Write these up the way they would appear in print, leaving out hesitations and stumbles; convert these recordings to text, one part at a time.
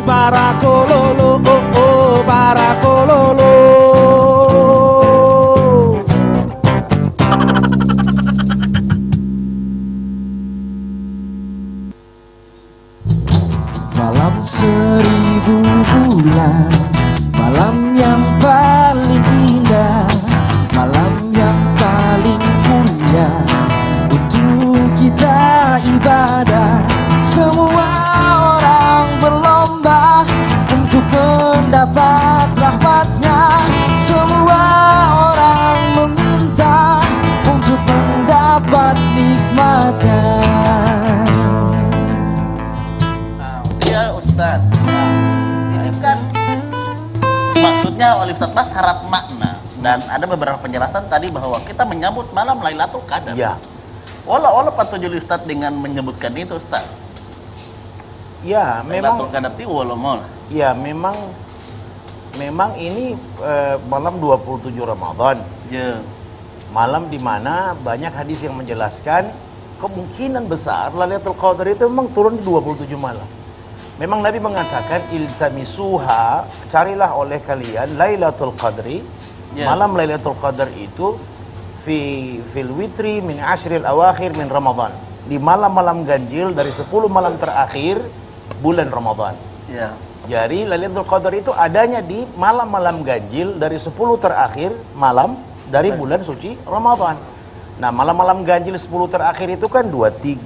para kololo, oh oh, para kololo. Malam 1000 bulan, malam yang paling indah, malam yang paling mulia untuk kita ibadah. Semua orang berlomba untuk mendapat rahmatnya. Semua orang meminta untuk mendapat nikmatnya. Iya Ustaz. Ini kan maksudnya oleh Ustaz Bas syarat makna. Dan ada beberapa penjelasan tadi bahwa kita menyambut malam Lailatul Qadar. Ya. Walau patujul Ustaz dengan menyebutkan itu Ustaz. Ya, memang Lailatul Qadar itu walau mal. ya memang ini malam 27 Ramadan. Ya. Malam di mana banyak hadis yang menjelaskan kemungkinan besar Lailatul Qadar itu memang turun di 27 malam. Memang Nabi mengatakan iltamisuha, carilah oleh kalian Lailatul Qadri. Malam Lailatul Qadar itu fil witri min ashril awakhir min Ramadan. Di malam-malam ganjil dari 10 malam terakhir bulan Ramadan. Ya. Jadi Lailatul Qadar itu adanya di malam-malam ganjil dari 10 terakhir malam dari bulan suci Ramadan. Nah, malam-malam ganjil 10 terakhir itu kan 21,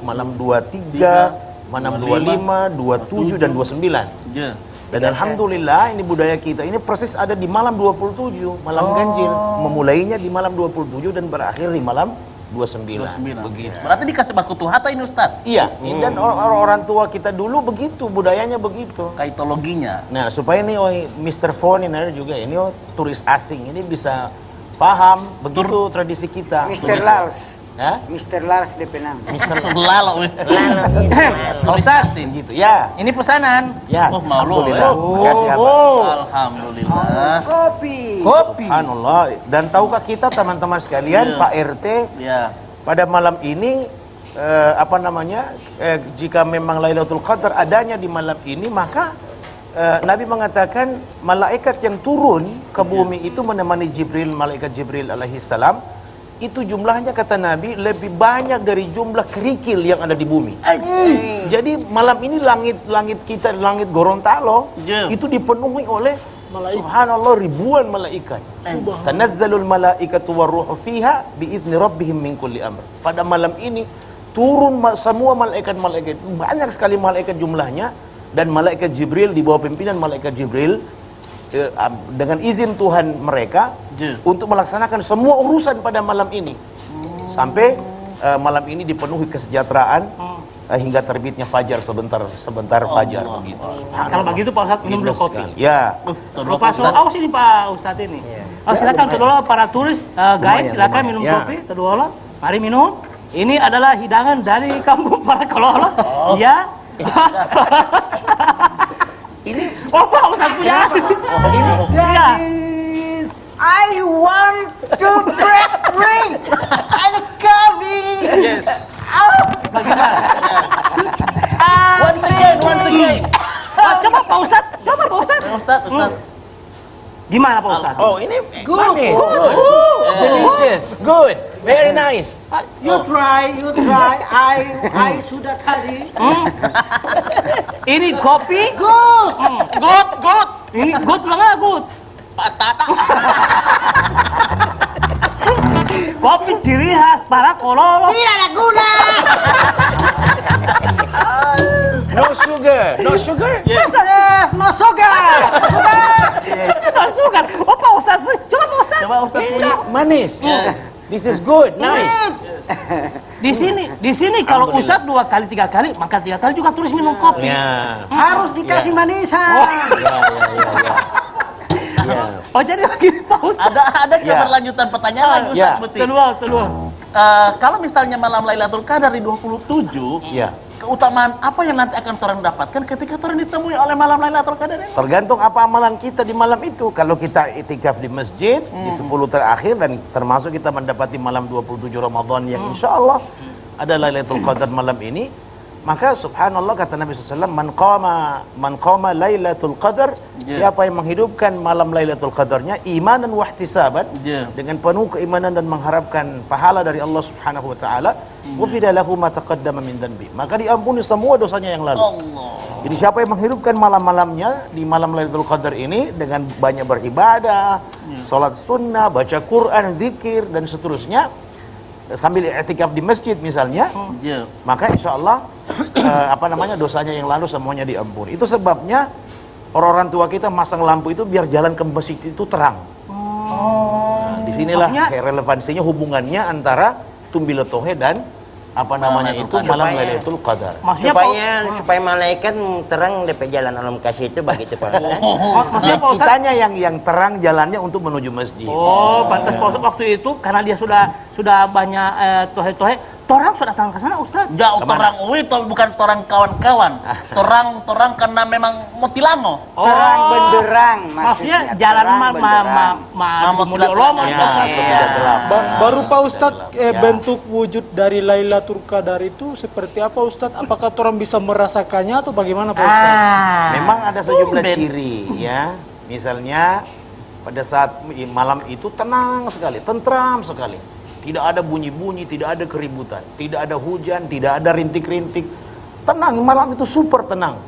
malam 23, malam 25, 27 dan 29. Ya. Dan alhamdulillah ini budaya kita ini persis ada di malam 27, malam ganjil. Memulainya di malam 27 dan berakhir di malam 29. Begitu. Berarti dikasih bakutu hata ini Ustaz. Iya, dan orang tua kita dulu begitu, budayanya begitu. Kaitologinya. Nah, supaya ini Mr. Foreigner juga ini turis asing ini bisa paham begitu tradisi kita. Mr. Lals. Hah? Mr. Lars de Penang. Lalo. Ustaz, Gitu ya. ini pesanan. Ya, Oh, mau lo, alhamdulillah. ya? Ya, siapa? Alhamdulillah. Kopi. Subhanallah. Dan tahukah kita teman-teman sekalian, Iya. Pak RT, Ya. pada malam ini jika memang Lailatul Qadar adanya di malam ini, maka Nabi mengatakan malaikat yang turun ke bumi itu menemani Jibril, malaikat Jibril alaihi salam, itu jumlahnya kata Nabi lebih banyak dari jumlah kerikil yang ada di bumi. Jadi malam ini langit kita, langit Gorontalo itu dipenuhi oleh subhanallah ribuan malaikat. Tanazzalul malaikatu warruhu fiha biizni rabbihim min kulli amr. Pada malam ini turun semua malaikat-malaikat, banyak sekali malaikat jumlahnya, dan malaikat Jibril di bawah pimpinan malaikat Jibril dengan izin Tuhan mereka untuk melaksanakan semua urusan pada malam ini. Sampai malam ini dipenuhi kesejahteraan hingga terbitnya fajar sebentar fajar begitu. Nah, kalau begitu Pak Ustadz minum dulu kopi. Ya. Lupa soal awas ini Pak Ustadz ini. Oh, silakan kedua para turis guys silakan minum kopi. Kedua mari minum. Ini adalah hidangan dari kampung para kololo. Ya. Ini Pak Ustadz punya asin. Guys, I want to break free. I'm coming. Yes. Once again. Coba Pak Ustadz. Ustaz. Gimana Pak Ustadz? Oh, ini good. Delicious. Good. Very nice. You try. I sudah tadi. Ini kopi. Good. Good. Ini good banget good. Patata. Kopi ciri khas para kololo. Tidak ada gula. No sugar. No sugar? Yes, no sugar. No sugar. Oh Pak Ustadz, coba Pak Ustadz. Coba Ustaz punya. Manis. Yes. This is good. Nice. Di sini kalau Ustadz 2 kali 3 kali, maka 3 kali juga tulis minum kopi. Ya. Harus dikasih manisan. Oh jadi begini Pak Ustadz. Ada keberlanjutan pertanyaan lagi Ustaz Ya. Buti. Kedua. Kalau misalnya malam Lailatul Qadar di 27, Ya. keutamaan apa yang nanti akan orang dapatkan ketika orang ditemui oleh malam Lailatul Qadar ini? Tergantung apa amalan kita di malam itu. Kalau kita itikaf di masjid di 10 terakhir dan termasuk kita mendapati malam 27 Ramadan yang insya Allah ada Lailatul Qadar malam ini, Maka subhanallah kata Nabi SAW, man qama Lailatul Qadar, siapa yang menghidupkan malam Lailatul Qadarnya imanan wa ihtisaban, dengan penuh keimanan dan mengharapkan pahala dari Allah Subhanahu wa taala, ghufira lahu ma taqaddama min dhanbi, maka diampuni semua dosanya yang lalu. Jadi siapa yang menghidupkan malam-malamnya di malam Lailatul Qadar ini dengan banyak beribadah, salat sunnah, baca Quran, zikir dan seterusnya, sambil i'tikaf di masjid misalnya, maka insya Allah dosanya yang lalu semuanya diampuni. Itu sebabnya orang-orang tua kita masang lampu itu biar jalan ke masjid itu terang. Nah, disinilah relevansinya, hubungannya antara Tumbiletohe dan malam Lailatul Qadar. Supaya malaikat terang DP jalan alam kasih itu begitu Pak. Maksudnya Pak Ustadz, Kitanya yang terang jalannya untuk menuju masjid. Pantas Pak Ustadz waktu itu karena dia sudah banyak tohe-tohe, torang sudah datang ke sana Ustadz. Jauh torang bukan torang kawan-kawan. Torang karena memang motilamo. Terang benderang Maksudnya jalan Baru Pak Ustadz, bentuk wujud dari Lailatul Qadar itu seperti apa Ustadz? Apakah orang bisa merasakannya atau bagaimana Pak Ustadz? Memang ada sejumlah ciri ya. Misalnya pada saat malam itu tenang sekali, tentram sekali. Tidak ada bunyi-bunyi, tidak ada keributan, tidak ada hujan, tidak ada rintik-rintik. Tenang, malam itu super tenang.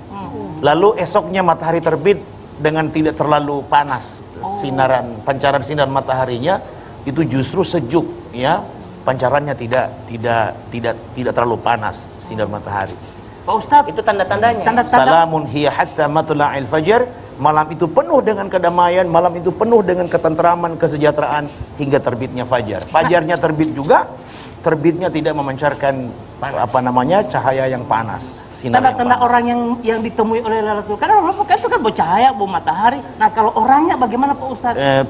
Lalu esoknya matahari terbit dengan tidak terlalu panas. Pancaran sinar mataharinya itu justru sejuk ya. Pancarannya tidak terlalu panas sinar matahari. Pak Ustadz, itu tanda-tandanya. Salamun hiya hatta matla'il fajar. Malam itu penuh dengan kedamaian, malam itu penuh dengan ketentraman, kesejahteraan hingga terbitnya fajar. Fajarnya terbit juga, terbitnya tidak memancarkan cahaya yang panas. Tanda-tanda orang yang ditemui oleh Lailatul Qadar itu kan bercahaya, matahari. Nah, kalau orangnya bagaimana Pak Ustadz?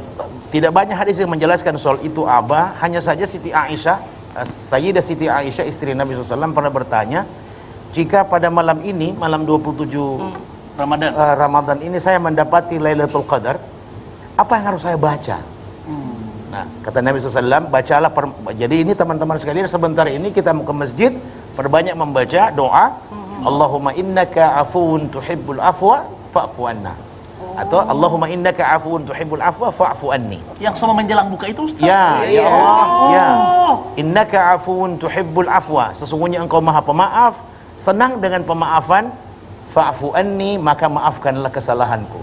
Tidak banyak hadis yang menjelaskan soal itu, Abah. Hanya saja Siti Aisyah, Sayyidah Siti Aisyah istri Nabi SAW pernah bertanya, jika pada malam ini, malam 27 Ramadan ini saya mendapati Lailatul Qadar, apa yang harus saya baca? Nah, kata Nabi SAW, bacalah. Jadi ini teman-teman sekalian, sebentar ini kita mau ke masjid, perbanyak membaca doa, Allahumma innaka afuun tuhibbul afwa fa'fu anna. Atau Allahumma innaka afuun tuhibbul afwa fa'fu anni. Yang sama menjelang buka itu Ustaz? Ya Allah, ya. Innaka afuun tuhibbul afwa. Sesungguhnya engkau maha pemaaf, senang dengan pemaafan. Fa'fu anni, maka maafkanlah kesalahanku.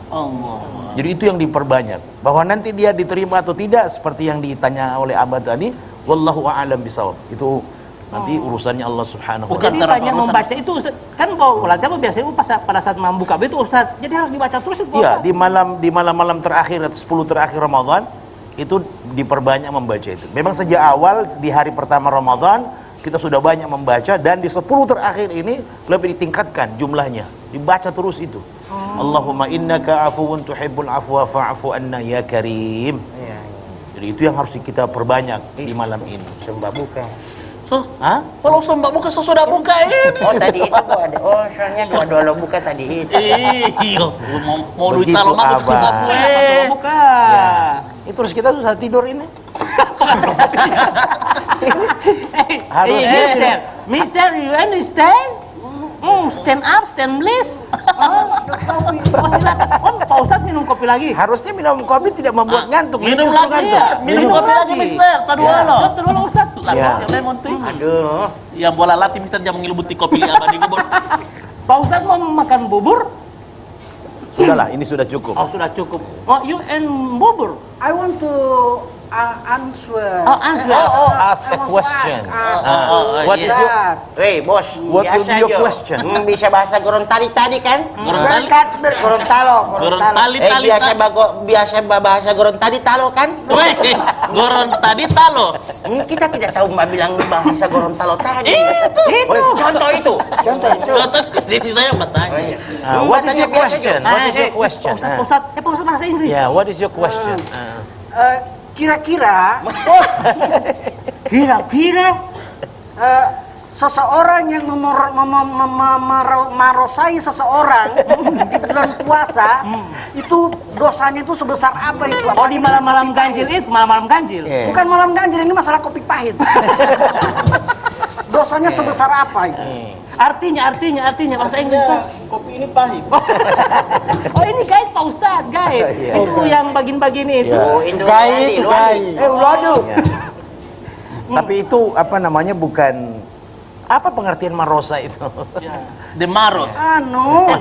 Jadi itu yang diperbanyak. Bahwa nanti dia diterima atau tidak seperti yang ditanya oleh Abah tadi, wallahu a'lam bisawab. Itu nanti urusannya Allah Subhanahu wa Jadi banyak membaca itu Ustaz. Kan kalau biasanya pada saat membuka itu Ustaz. Jadi harus dibaca terus itu. Iya, di malam-malam terakhir atau 10 terakhir Ramadan itu diperbanyak membaca itu. Memang sejak awal di hari pertama Ramadan kita sudah banyak membaca, dan di 10 terakhir ini lebih ditingkatkan jumlahnya. Dibaca terus itu. Allahumma innaka afuwun tuhibbul afwa fa'fu anna ya karim. Jadi itu yang harus kita perbanyak di malam ini. Sembah buka. Kalau sembah buka sesudah buka ini. Oh tadi itu ada. Oh soalnya dua buka tadi itu. Mau duit talo mah sembah buka. Itu terus kita susah tidur ini. Harus Mister, you understand? Stand up, stand please. Silakan. Pak Ustadz minum kopi lagi. Harusnya minum kopi tidak membuat ngantuk. Minum lagi ya. Minum kopi lagi Mister. Tadua Ustadz. Lemon tuh. Aduh. Yang bola latih Mister jam ngilubuti kopi li abadi gubur. Pak Ustadz mau makan bubur? Sudahlah, ini sudah cukup. Oh, sudah cukup. Oh, you and bubur. I want to answer. Answer. Ask a question. What is your? Hey bos, What will be your question? Bisa bahasa Gorontalo tadi kan? Gorontalo. Biasa bahasa Gorontalo talo kan? Gorontalo. Kita tidak tahu Mbak bilang bahasa Gorontalo tadi. Itu. Contoh itu. Jadi saya bertanya. What is your question? What is your question? Pak Ustadz bahasa Inggris. Yeah, what is your question? Kira-kira seseorang yang merosai seseorang di bulan puasa itu dosanya itu sebesar apa itu? Oh, di malam-malam ganjil itu, malam-malam ganjil. Bukan malam ganjil, ini masalah kopi pahit. Dosanya sebesar apa itu? Artinya bahasa Inggris Pak. Kopi ini pahit. Oh ini guide Pak Ustadz, guide. Itu yang bagian-bagian itu. Itu Gai itu gai. Waduh. Tapi itu apa namanya, bukan apa pengertian marosa itu? The Maros. Anu.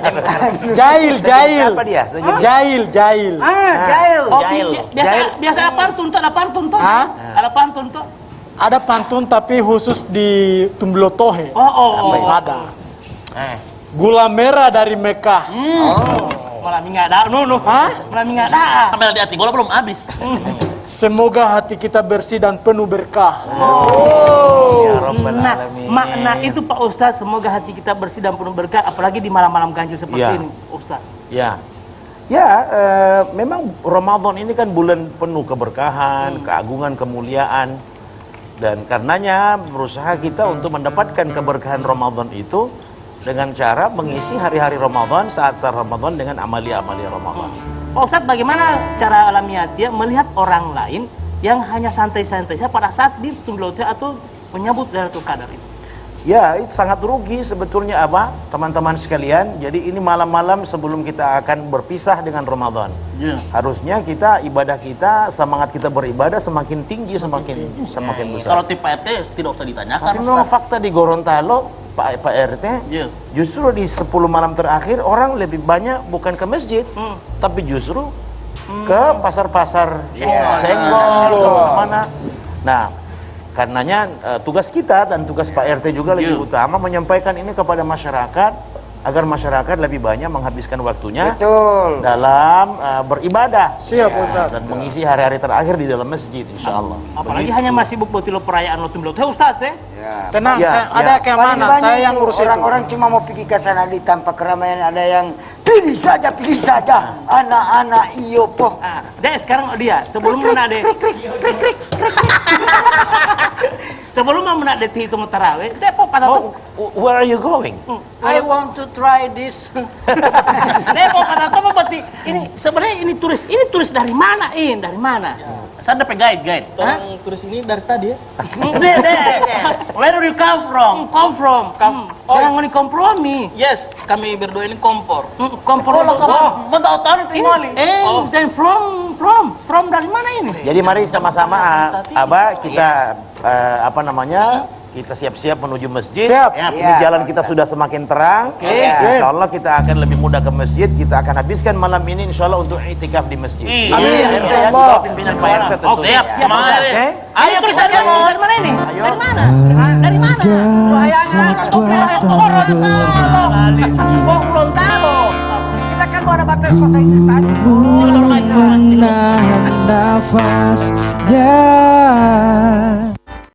Jail. Apa dia? Jail. Jail. Oh, Jail. biasa apaan tuntut? Hah? Ada apaan tuntut? Ada pantun tapi khusus di Tumblotohe. Oh. Ada. Gula merah dari Mekah. Malah mingada, Malah mingada. Sampai di hati gua belum habis. Semoga hati kita bersih dan penuh berkah. Ya Rabbal Nah, Alamin. makna itu Pak Ustadz, semoga hati kita bersih dan penuh berkah, apalagi di malam-malam ganjil seperti Iya. ini, Ustadz. Ya. Ya, memang Ramadan ini kan bulan penuh keberkahan, keagungan, kemuliaan. Dan karenanya berusaha kita untuk mendapatkan keberkahan Ramadan itu dengan cara mengisi hari-hari Ramadan, saat-saat Ramadan dengan amalia-amalia Ramadan. Pak Ustadz, bagaimana cara alamiahnya melihat orang lain yang hanya santai-santai saja pada saat di Tumblautia atau menyambut Lailatul Qadar itu? Ya, itu sangat rugi sebetulnya apa, teman-teman sekalian. Jadi ini malam-malam sebelum kita akan berpisah dengan Ramadan. Iya. Harusnya kita ibadah kita, semangat kita beribadah semakin tinggi, semakin besar. Kalau tipe RT tidak usah ditanyakan. Tapi memang fakta di Gorontalo, Pak RT, Iya. justru di 10 malam terakhir orang lebih banyak bukan ke masjid, tapi justru ke pasar-pasar Senggol, mana. Nah, karenanya tugas kita dan tugas Pak RT juga lebih utama menyampaikan ini kepada masyarakat agar masyarakat lebih banyak menghabiskan waktunya Betul. dalam beribadah. Siap, Ustaz. Dan mengisi hari-hari terakhir di dalam masjid, insya Allah. Apalagi hanya masih bukti perayaan lo Tumblautia, Ustadz ya. Tenang, Ya, ada ya. keamanan, Paling saya banyak yang itu ngurus itu. orang-orang cuma mau pergi ke sana di tanpa keramaian, ada yang pilih saja anak-anak iyo po. Nah, deh sekarang dia sebelum mana deh? Sebelum mana deh hitung tarawih, deh po pada tuh. Where are you going? I want to try this. Deh po pada tuh berarti ini sebenarnya ini turis dari mana ini? Dari mana? Saya ada guide. Orang turis ini dari tadi ya. Deh. Where do you come from? Come from. Jangan ngoni kompromi. Yes, kami berdua ini kompor. Kompor. Mau tahu itu Ini, dan from dari mana ini? Jadi mari sama-sama Abah kita apa namanya, kita siap-siap menuju masjid. Siap. Ini jalan kita sudah semakin terang. Insya Allah kita akan lebih mudah ke masjid. Kita akan habiskan malam ini insya Allah untuk itikaf di masjid. Amin. Ya, Allah. Pimpinan Pak RT tentu. Siap. Mari. Oke? Ayo terus dari mana ini? Dari mana? Dari mana? Gorontalo. Kita kan mau ada bahasa Inggris tadi. Menahan nafasnya